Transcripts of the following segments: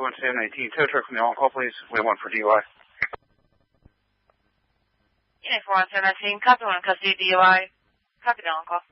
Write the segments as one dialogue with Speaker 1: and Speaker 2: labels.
Speaker 1: 1719, tow truck from the on-call, please. We have one for DUI.
Speaker 2: Unit 41719, copy 1, custody DUI. Copy the on-call.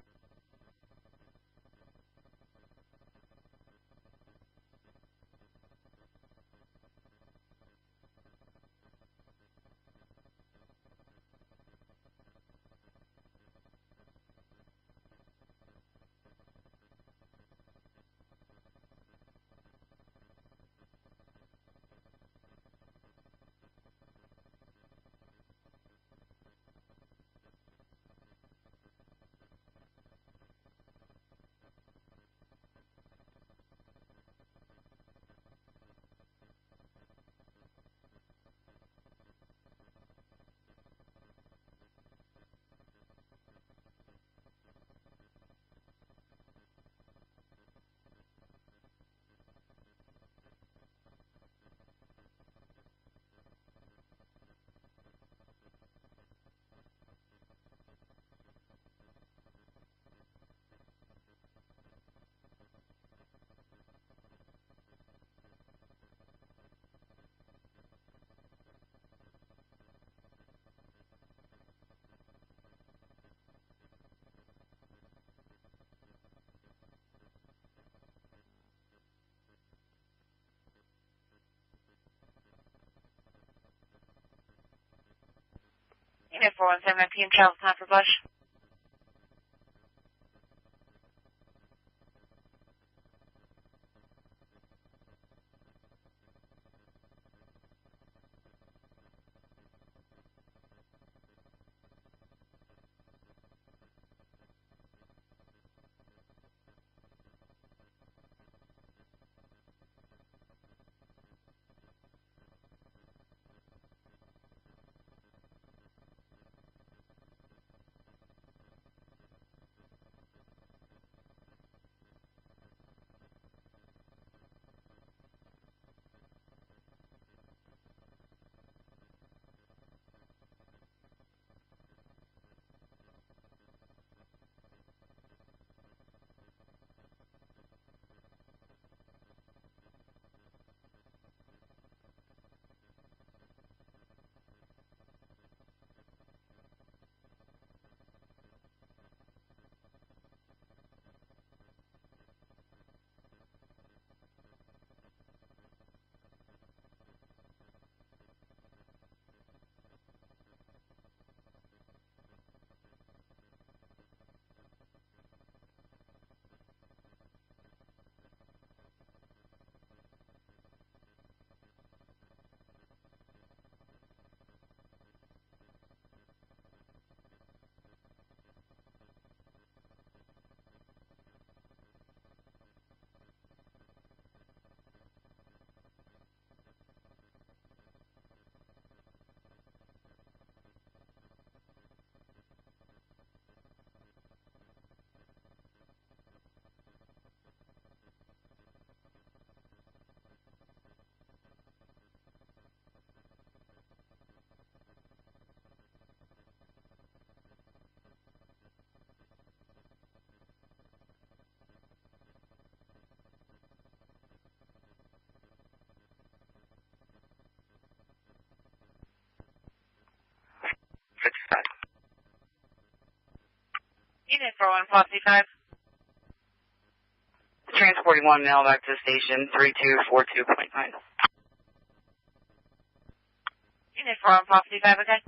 Speaker 2: Unit 41719, travel time for Bush. Unit 4155.
Speaker 3: Transporting one now back to station 3242.9.
Speaker 2: Unit 4155, okay?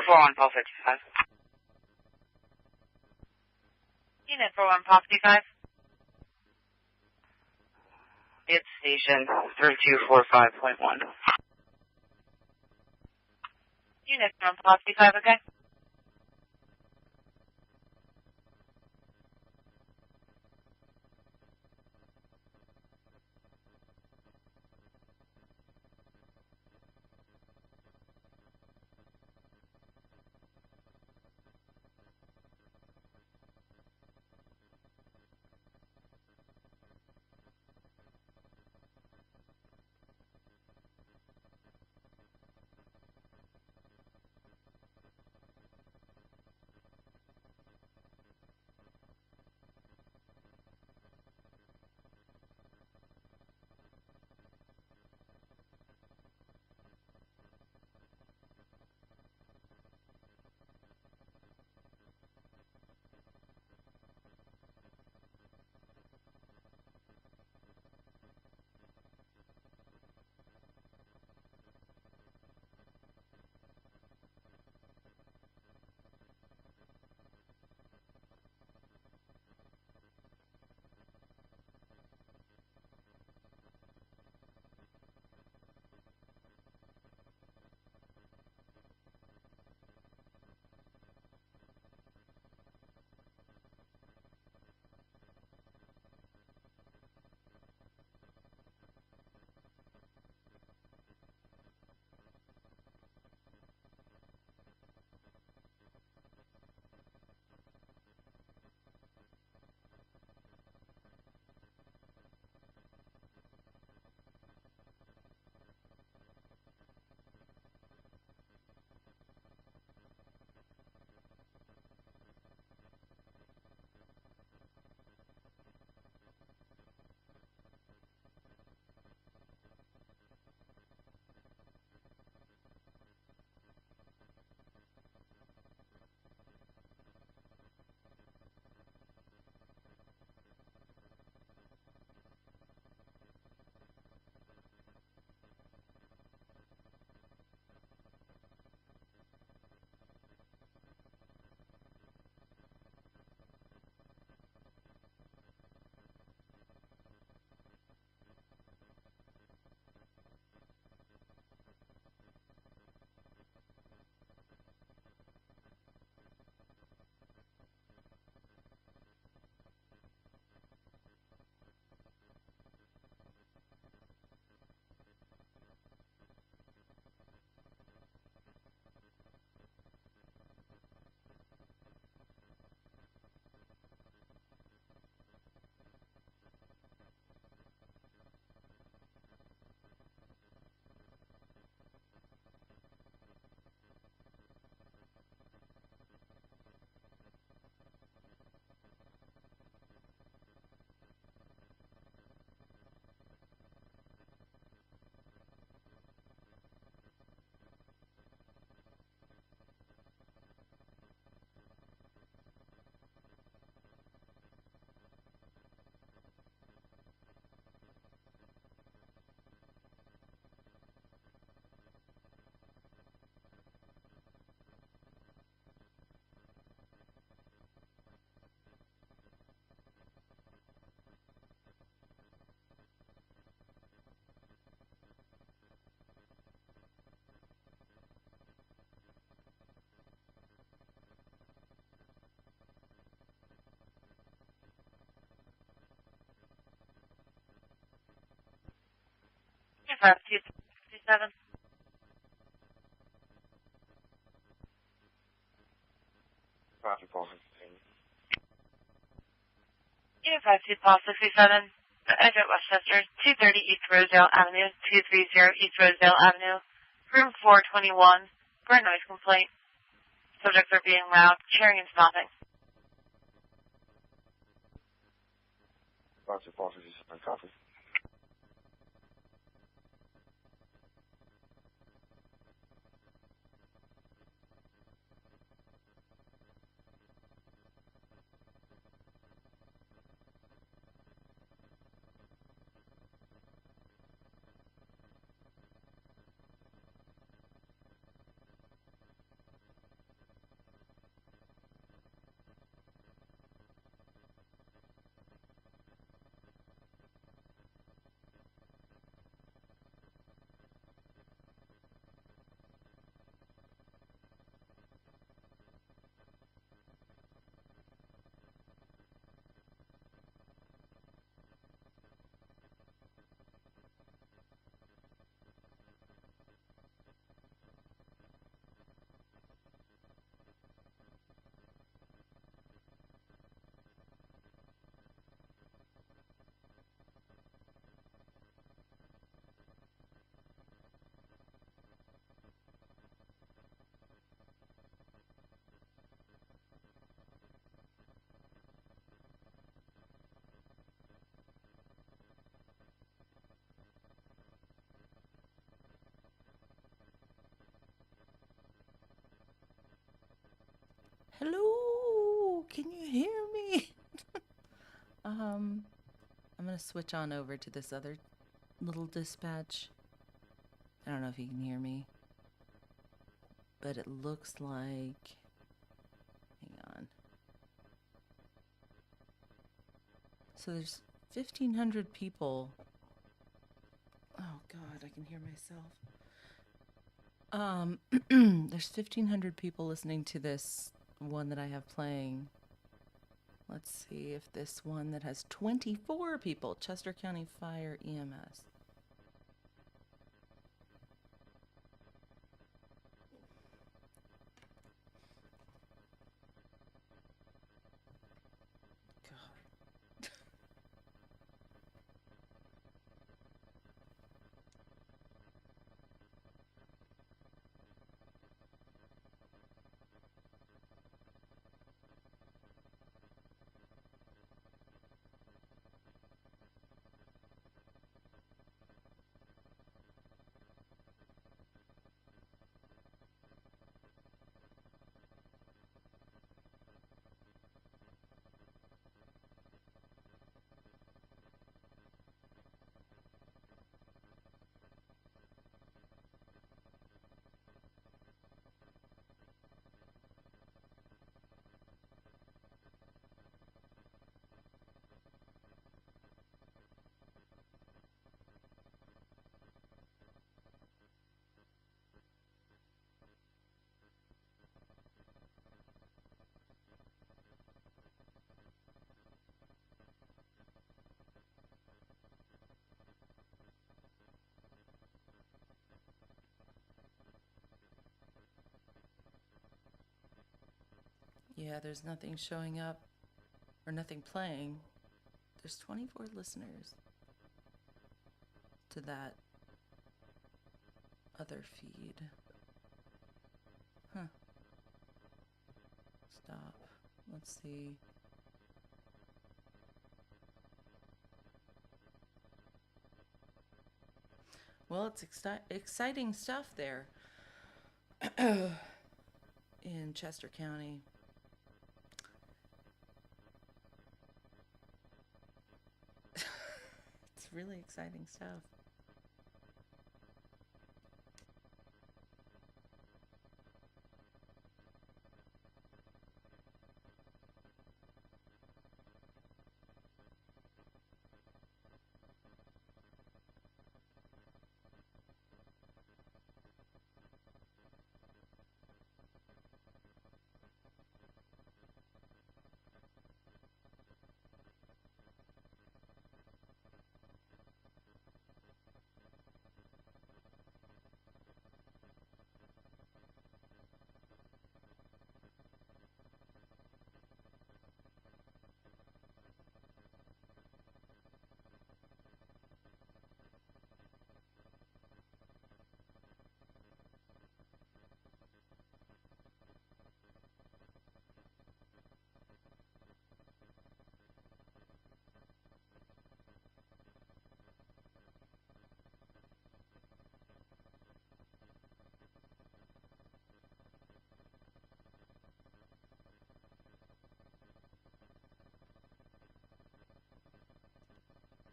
Speaker 3: 41 Paul 55.
Speaker 2: Unit 41 Paul 55.
Speaker 3: It's station 3245.1.
Speaker 2: Unit 41 Paul 55, okay? Unit 5267.
Speaker 1: Copy, Paul 15.
Speaker 2: Unit 52 Paul 67. Exit Westchester, 230 East Rosedale Avenue, 230 East Rosedale Avenue, room 421, for a noise complaint. Subjects are being loud, cheering and stopping.
Speaker 1: Copy, Paul 57, copy.
Speaker 4: Hello, can you hear me? I'm gonna switch on over to this other little dispatch. I don't know if you can hear me, but it looks like, hang on. So there's 1,500 people. Oh God, I can hear myself. There's 1,500 people listening to this one that I have playing. Let's see if this one that has 24 people, Chester County Fire EMS. God. Yeah, there's nothing showing up or nothing playing. There's 24 listeners to that other feed. Huh. Stop. Let's see. Well, it's exciting stuff there in Chester County. It's really exciting stuff.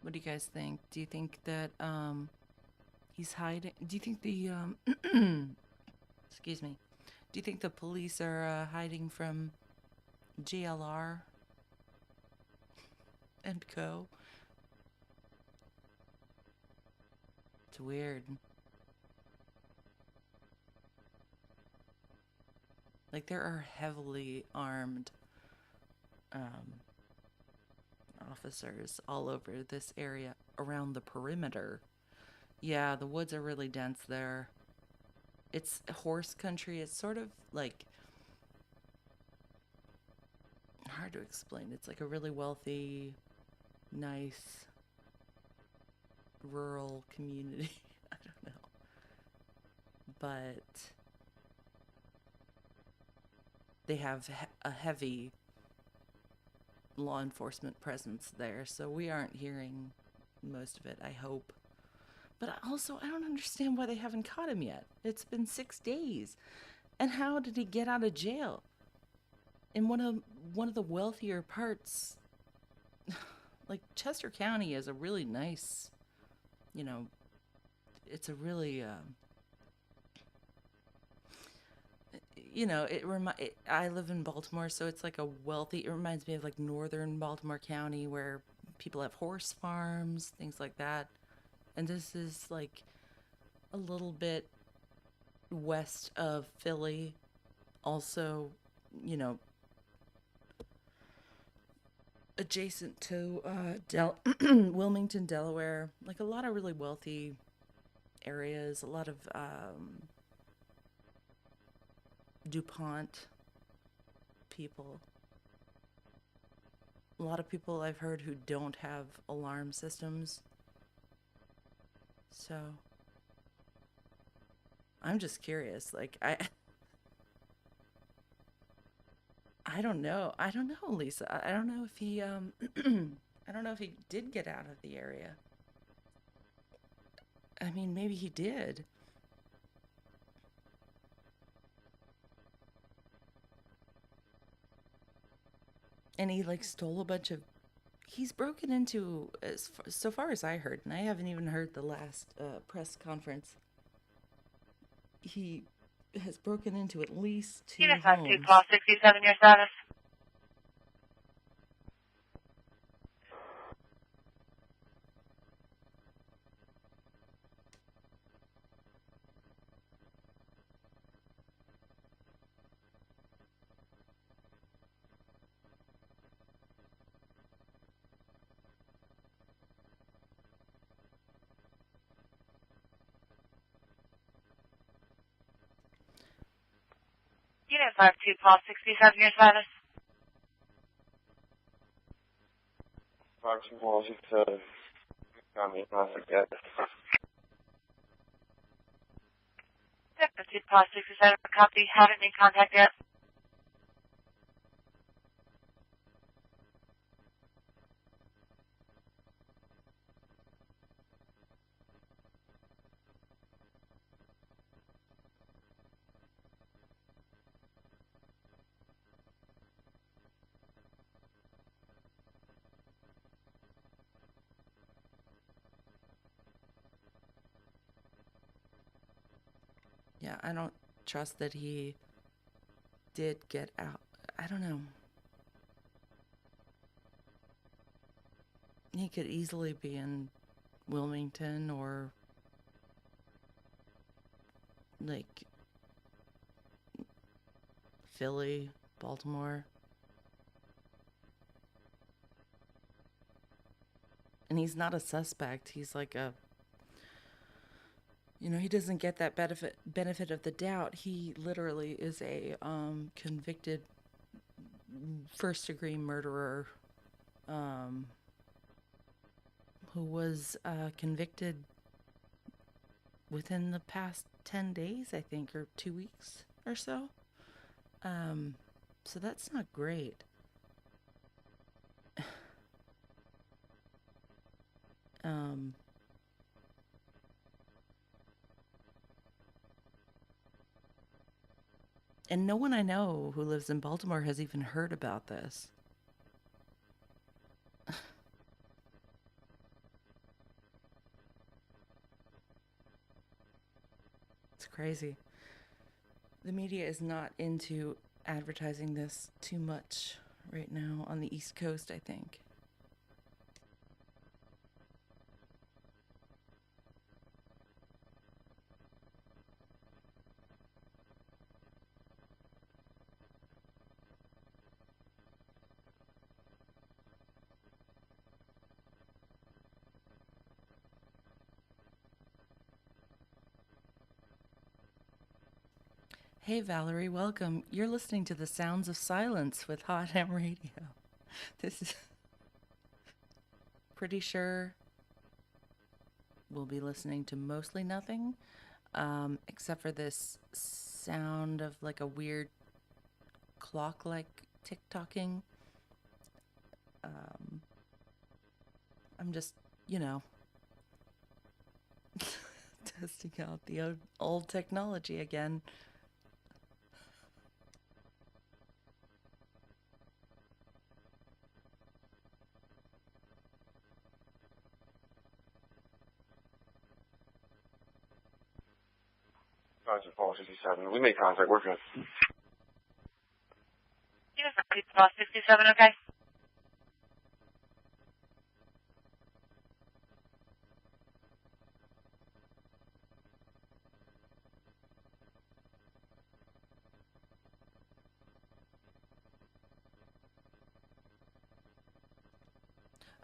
Speaker 4: What do you guys think? Do you think that he's hiding? Do you think the excuse me? Do you think the police are hiding from GLR and co? It's weird. Like there are heavily armed officers all over this area around the perimeter. Yeah, the woods are really dense there. It's horse country. It's sort of like hard to explain. It's like a really wealthy, nice rural community. I don't know. But they have a heavy law enforcement presence there, so we aren't hearing most of it, I hope. But also, I don't understand why they haven't caught him yet. It's been 6 days. And how did he get out of jail? in one of the wealthier parts. Like Chester County is a really nice, you know, it's a really I live in Baltimore, so it's like a wealthy. It reminds me of like northern Baltimore County where people have horse farms, things like that. And this is like a little bit west of Philly, also, you know, adjacent to Wilmington, Delaware. Like a lot of really wealthy areas, a lot of DuPont people. A lot of people I've heard who don't have alarm systems. So I'm just curious. Like I don't know. I don't know, Lisa. I don't know if he I don't know if he did get out of the area. I mean, maybe he did. And he like stole a bunch of he's broken into so far as I heard, and I haven't even heard the last press conference. He has broken into at least two
Speaker 2: Unit 52,
Speaker 4: homes.
Speaker 2: call 67, your status. Unit 52, call 67, your status.
Speaker 1: 52 calls, you said, got me, I forget.
Speaker 2: 52, call 67, copy. Haven't made contact yet.
Speaker 4: Yeah, I don't trust that he did get out. I don't know. He could easily be in Wilmington or like Philly, Baltimore. And he's not a suspect. He's like a he doesn't get that benefit of the doubt. He literally is a convicted first degree murderer who was convicted within the past 10 days, I think, or 2 weeks or so. So that's not great. And no one I know who lives in Baltimore has even heard about this. It's crazy. The media is not into advertising this too much right now on the East Coast, I think. Hey Valerie, welcome. You're listening to the Sounds of Silence with Hot Ham Radio. This is pretty sure we'll be listening to mostly nothing, except for this sound of like a weird clock-like tick-tocking. I'm just, testing out the old technology again.
Speaker 1: Roger, Paul 67. We made contact. We're good.
Speaker 2: Paul 67, okay?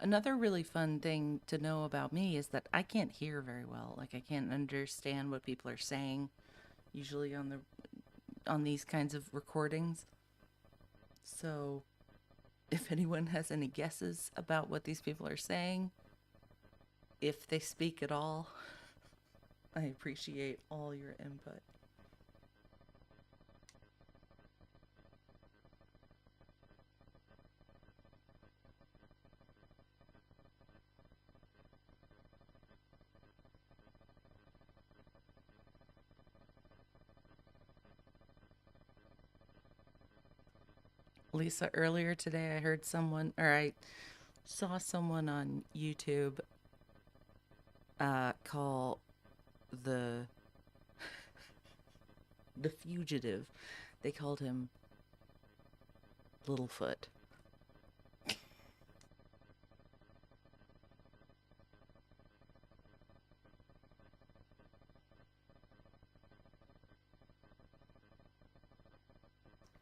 Speaker 4: Another really fun thing to know about me is that I can't hear very well. Like I can't understand what people are saying usually on these kinds of recordings. So if anyone has any guesses about what these people are saying, if they speak at all, I appreciate all your input. Lisa, earlier today I saw someone on YouTube call the fugitive. They called him Littlefoot.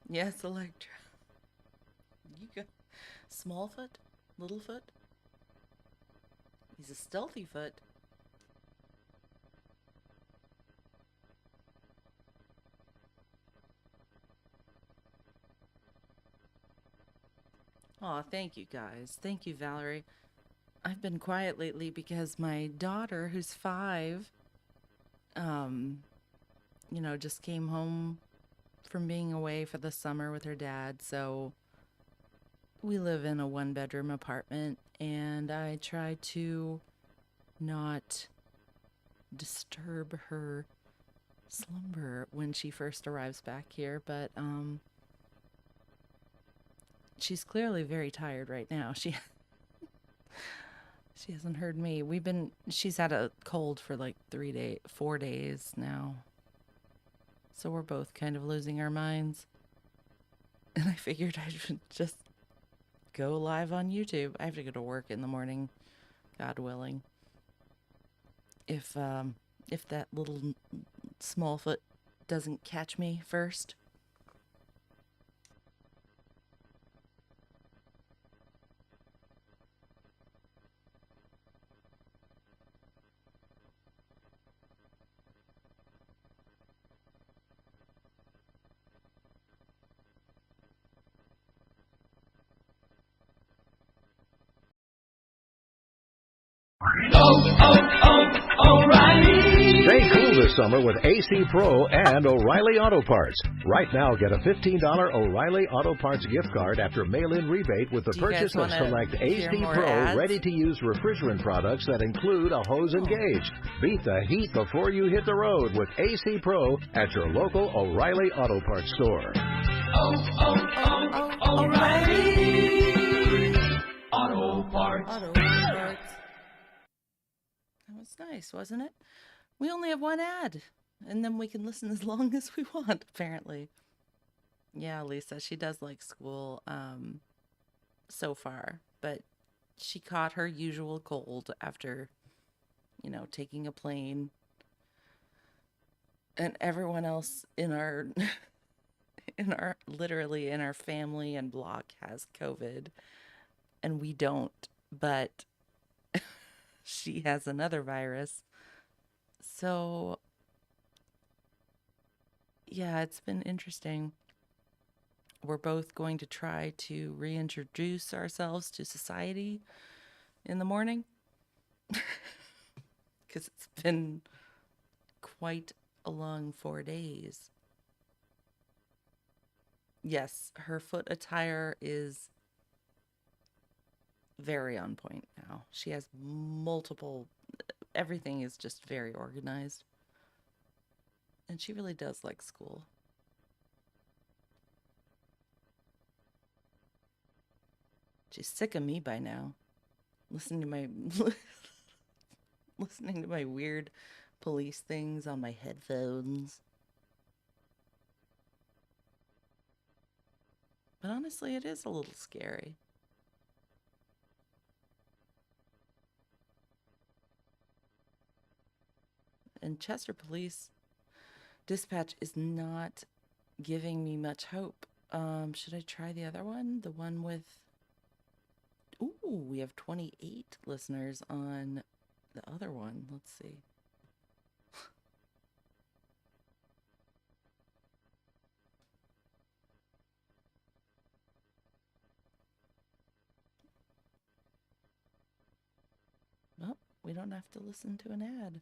Speaker 4: Yes, Electra. You go. Smallfoot? Littlefoot? He's a stealthy foot. Aw, thank you guys. Thank you, Valerie. I've been quiet lately because my daughter, who's 5, just came home from being away for the summer with her dad. So we live in a 1-bedroom apartment, and I try to not disturb her slumber when she first arrives back here, but she's clearly very tired right now. She hasn't heard me. She's had a cold for like 4 days now. So we're both kind of losing our minds. And I figured I should just go live on YouTube. I have to go to work in the morning, God willing. If that little Smallfoot doesn't catch me first.
Speaker 5: O'Reilly. Stay cool this summer with AC Pro and O'Reilly Auto Parts. Right now, get a $15 O'Reilly Auto Parts gift card after mail-in rebate with the purchase of select AC Pro
Speaker 4: ads?
Speaker 5: ready-to-use refrigerant products that include a hose and gauge. Beat the heat before you hit the road with AC Pro at your local O'Reilly Auto Parts store.
Speaker 4: O'Reilly Auto Parts. That was nice, wasn't it? We only have one ad, and then we can listen as long as we want, apparently. Yeah, Lisa, she does like school so far, but she caught her usual cold after, taking a plane. And everyone else in our literally in our family and block has COVID, and we don't, but she has another virus. So, yeah, it's been interesting. We're both going to try to reintroduce ourselves to society in the morning. Because it's been quite a long 4 days. Yes, her foot attire is very on point now. She has everything is just very organized. And she really does like school. She's sick of me by now. Listening to my weird police things on my headphones. But honestly, it is a little scary. And Chester Police Dispatch is not giving me much hope. Should I try the other one? The one with... Ooh, we have 28 listeners on the other one. Let's see. Well, we don't have to listen to an ad.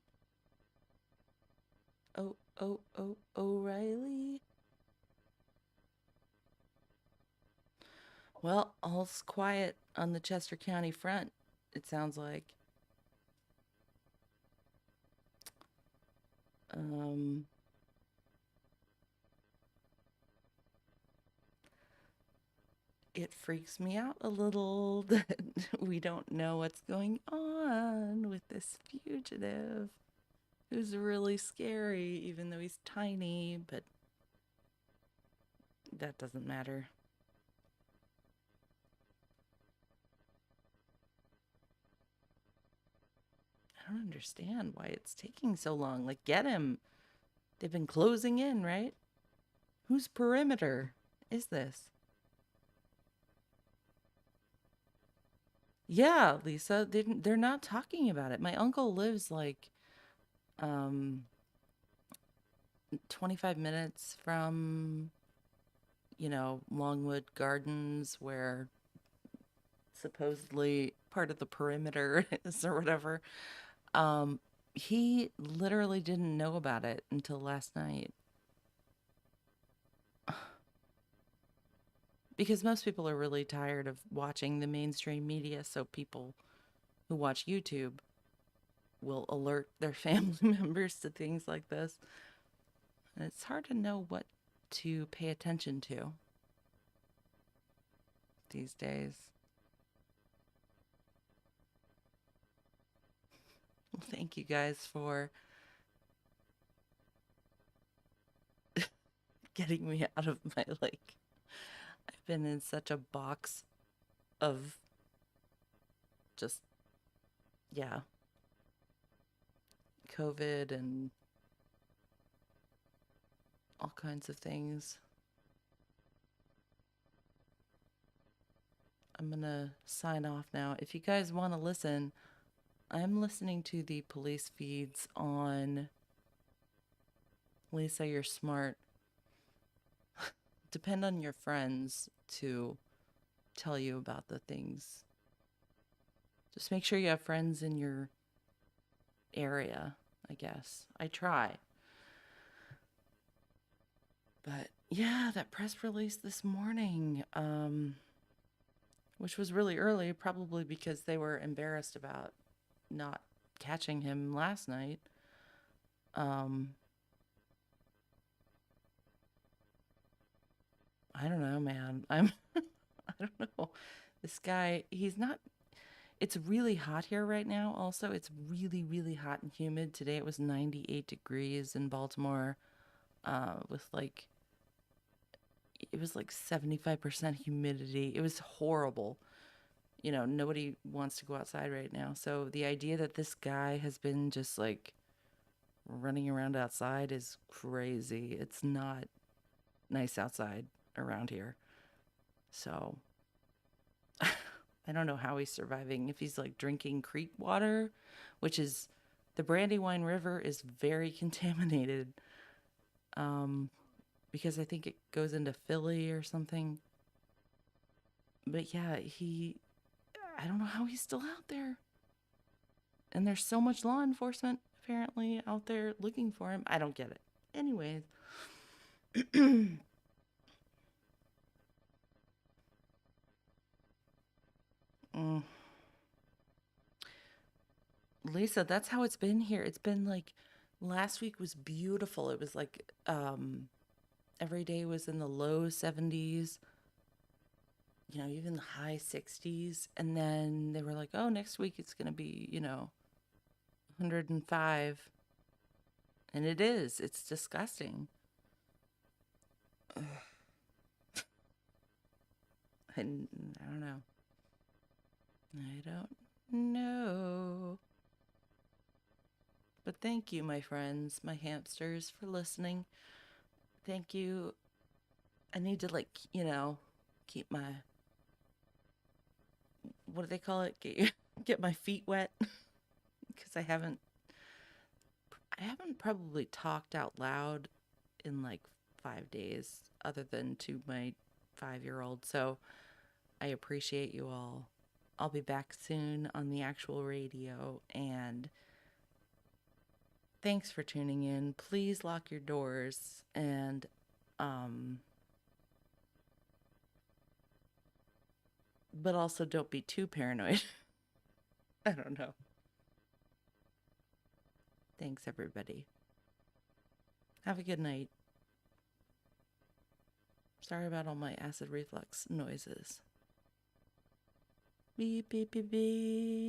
Speaker 4: Oh, O'Reilly. Well, all's quiet on the Chester County front, it sounds like. It freaks me out a little that we don't know what's going on with this fugitive who's really scary, even though he's tiny, but that doesn't matter. I don't understand why it's taking so long. Like, get him. They've been closing in, right? Whose perimeter is this? Yeah, Lisa, they're not talking about it. My uncle lives like 25 minutes from, Longwood Gardens, where supposedly part of the perimeter is or whatever. He literally didn't know about it until last night. Because most people are really tired of watching the mainstream media, so people who watch YouTube will alert their family members to things like this. And it's hard to know what to pay attention to these days. Well, thank you guys for getting me out of my, I've been in such a box of just, COVID and all kinds of things. I'm gonna sign off now. If you guys want to listen, I'm listening to the police feeds on Lisa, You're Smart. Depend on your friends to tell you about the things. Just make sure you have friends in your area, I guess. I try. But yeah, that press release this morning, which was really early, probably because they were embarrassed about not catching him last night. I don't know, man. I don't know. This guy, it's really hot here right now. Also, it's really, really hot and humid. Today it was 98 degrees in Baltimore, with it was like 75% humidity. It was horrible. Nobody wants to go outside right now. So the idea that this guy has been just running around outside is crazy. It's not nice outside around here. So I don't know how he's surviving. If he's drinking creek water, which is, the Brandywine River is very contaminated. Because I think it goes into Philly or something. But yeah, I don't know how he's still out there. And there's so much law enforcement apparently out there looking for him. I don't get it. Anyways. Lisa, that's how it's been here. It's been last week was beautiful. It was every day was in the low 70s, even the high 60s. And then they were like, oh, next week it's going to be, 105. And it is. It's disgusting. I don't know. I don't know. But thank you, my friends, my hamsters, for listening. Thank you. I need to, like, keep my, what do they call it? Get my feet wet. Because I haven't probably talked out loud in like 5 days, other than to my 5-year-old. So I appreciate you all. I'll be back soon on the actual radio, and thanks for tuning in. Please lock your doors, and but also don't be too paranoid. I don't know. Thanks, everybody. Have a good night. Sorry about all my acid reflux noises. Beep, beep, beep, beep.